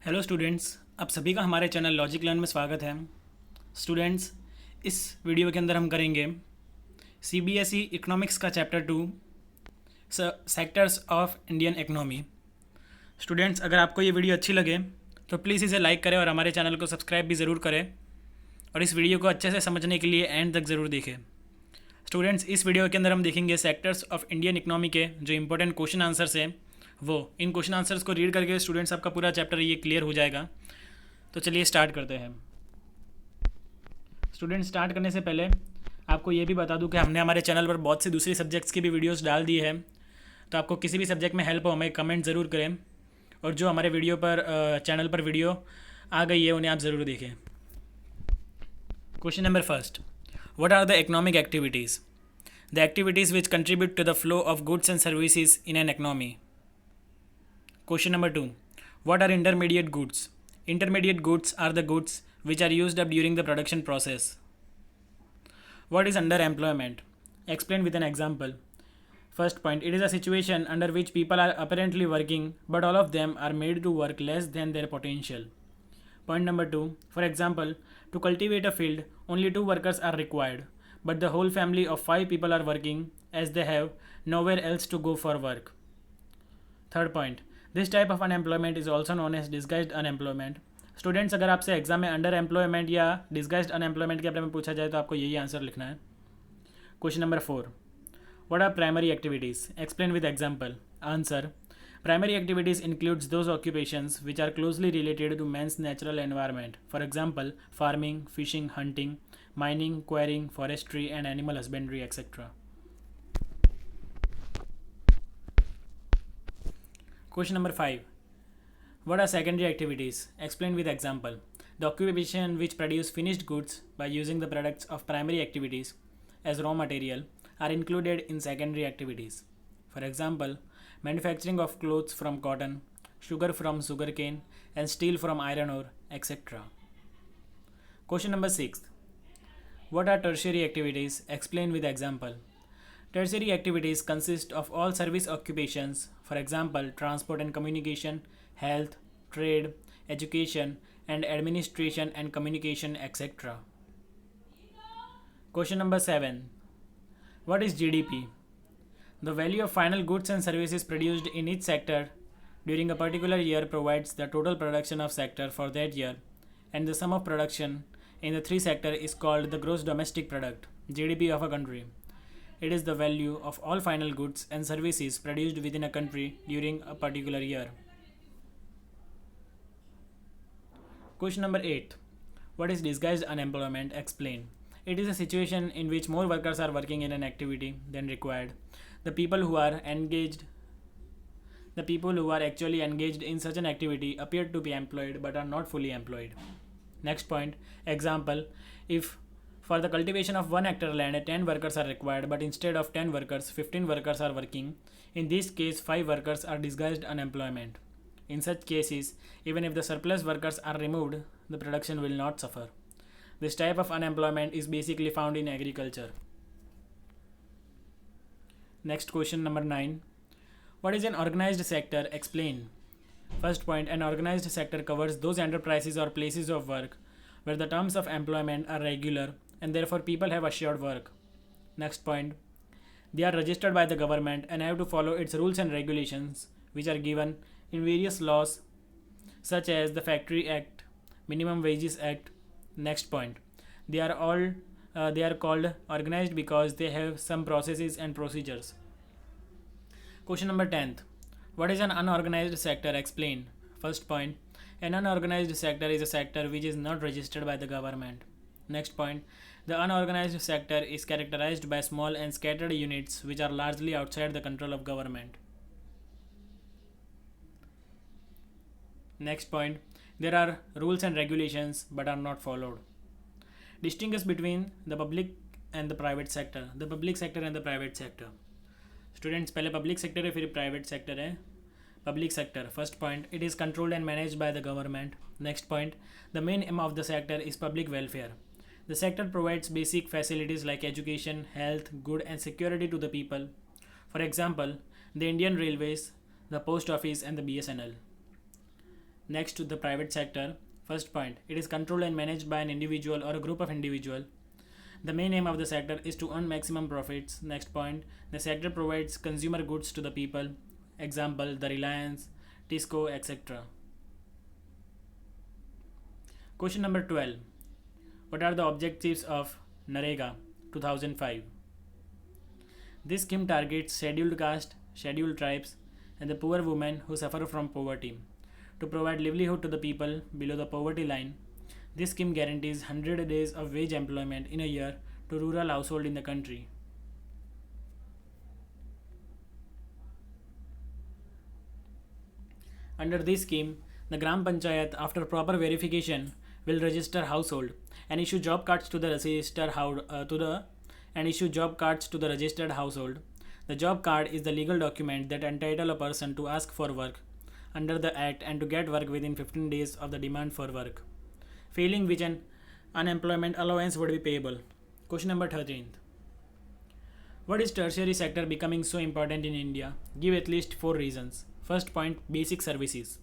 Hello students, आप सभी का हमारे चैनल लॉजिक लर्न में स्वागत है। स्टूडेंट्स, इस वीडियो के अंदर हम करेंगे सीबीएसई इकोनॉमिक्स का chapter 2 sectors of Indian economy. Students, अगर आपको ये वीडियो अच्छी लगे तो प्लीज़ इसे लाइक करें और हमारे चैनल को सब्सक्राइब भी ज़रूर करें और इस वीडियो को अच्छे से समझने के लिए एंड तक ज़रूर देखें। स्टूडेंट्स, इस वीडियो के अंदर हम देखेंगे सेक्टर्स ऑफ इंडियन इकोनॉमी के जो इंपॉर्टेंट क्वेश्चन आंसर्स हैं वो इन क्वेश्चन आंसर्स को रीड करके स्टूडेंट्स आपका पूरा चैप्टर ये क्लियर हो जाएगा। तो चलिए स्टार्ट करते हैं। स्टूडेंट, स्टार्ट करने से पहले आपको ये भी बता दूं कि हमने हमारे चैनल पर बहुत सी दूसरी सब्जेक्ट्स की भी वीडियोस डाल दी है, तो आपको किसी भी सब्जेक्ट में हेल्प हो हमें कमेंट ज़रूर करें और जो हमारे वीडियो पर चैनल पर वीडियो आ गई है उन्हें आप ज़रूर देखें। Question number first, what are the economic activities? The activities which contribute to the flow of goods and services in an economy. Question number 2. What are intermediate goods? Intermediate goods are the goods which are used up during the production process. What is underemployment? Explain with an example. First point, it is a situation under which people are apparently working but all of them are made to work less than their potential. Point number 2, for example, to cultivate a field, only 2 workers are required, but the whole family of 5 people are working as they have nowhere else to go for work. Third point, this type of unemployment is also known as disguised unemployment. Students, अगर आपसे exam में underemployment या disguised unemployment के बारे में पूछा जाए तो आपको यही आंसर लिखना है। Question number 4, what are primary activities? Explain with example. Answer, primary activities includes those occupations which are closely related to man's natural environment. For example, farming, fishing, hunting, mining, quarrying, forestry, and animal husbandry, etc. Question number 5. What are secondary activities? Explain with example. The occupation which produce finished goods by using the products of primary activities as raw material are included in secondary activities. For example, manufacturing of clothes from cotton, sugar from sugarcane, and steel from iron ore, etc. Question number 6. What are tertiary activities? Explain with example. Tertiary activities consist of all service occupations, for example, transport and communication, health, trade, education, and administration and communication, etc. Question number 7. What is GDP? The value of final goods and services produced in each sector during a particular year provides the total production of sector for that year, and the sum of production in the three sectors is called the gross domestic product, GDP of a country. It is the value of all final goods and services produced within a country during a particular year. Question number 8. What is disguised unemployment? Explain. It is a situation in which more workers are working in an activity than required. The people who are actually engaged in such an activity appear to be employed but are not fully employed. Next point. Example. If for the cultivation of 1 hectare land, 10 workers are required, but instead of 10 workers, 15 workers are working. In this case, 5 workers are disguised unemployment. In such cases, even if the surplus workers are removed, the production will not suffer. This type of unemployment is basically found in agriculture. Next question number 9. What is an organized sector? Explain. First point, an organized sector covers those enterprises or places of work where the terms of employment are regular and therefore people have assured work. Next point, they are registered by the government and have to follow its rules and regulations which are given in various laws such as the Factory Act, Minimum Wages Act. Next point, they are called organized because they have some processes and procedures. Question number 10th, what is an unorganized sector? Explain. First point, an unorganized sector is a sector which is not registered by the government. Next point, the unorganized sector is characterized by small and scattered units which are largely outside the control of government. Next point, there are rules and regulations but are not followed. Distinguish between the public and the private sector. The public sector and the private sector. Students, पहले public sector है फिर private sector है. Public sector. First point, it is controlled and managed by the government. Next point, the main aim of the sector is public welfare. The sector provides basic facilities like education, health, good and security to the people. For example, the Indian Railways, the Post Office and the BSNL. Next, to the private sector. First point, it is controlled and managed by an individual or a group of individuals. The main aim of the sector is to earn maximum profits. Next point, the sector provides consumer goods to the people. Example, the Reliance, Tisco, etc. Question number 12. What are the objectives of NREGA 2005? This scheme targets scheduled caste, scheduled tribes, and the poor women who suffer from poverty to provide livelihood to the people below the poverty line. This scheme guarantees 100 days of wage employment in a year to rural households in the country. Under this scheme, the Gram Panchayat, after proper verification, will register household and issue job cards to the registered household. The job card is the legal document that entitle a person to ask for work under the act and to get work within 15 days of the demand for work, failing which an unemployment allowance would be payable. Question number 13. What is tertiary sector becoming so important in India? Give at least 4 reasons. First point, basic services.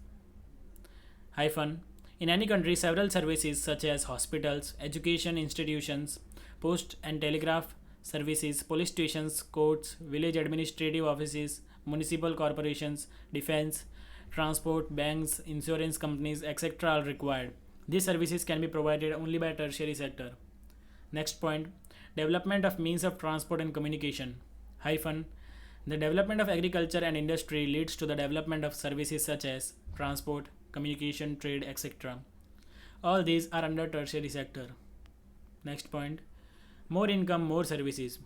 Hyphen. In any country, several services such as hospitals, education institutions, post and telegraph services, police stations, courts, village administrative offices, municipal corporations, defense, transport, banks, insurance companies, etc. are required. These services can be provided only by tertiary sector. Next point, development of means of transport and communication. Hyphen. The development of agriculture and industry leads to the development of services such as transport, communication, trade, etc. All these are under tertiary sector. Next point, more income, more services.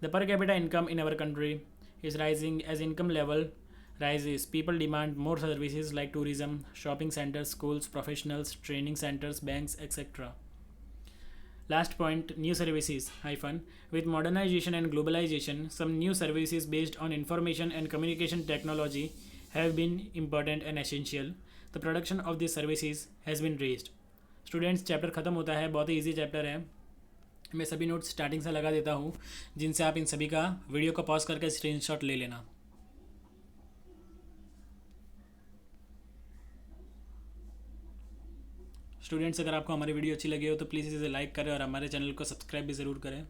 The per capita income in our country is rising as income level rises. People demand more services like tourism, shopping centers, schools, professionals, training centers, banks, etc. Last point, new services. Hyphen. With modernization and globalization, some new services based on information and communication technology have been important and essential. The production of these services has been raised. Students, chapter ख़त्म होता है, बहुत ही easy chapter है. मैं सभी notes starting से लगा देता हूँ, जिनसे आप इन सभी का वीडियो को पॉज करके स्क्रीनशॉट ले लेना. स्टूडेंट्स, अगर आपको हमारी वीडियो अच्छी लगी हो तो प्लीज़ इसे लाइक करें और हमारे चैनल को सब्सक्राइब भी ज़रूर करें.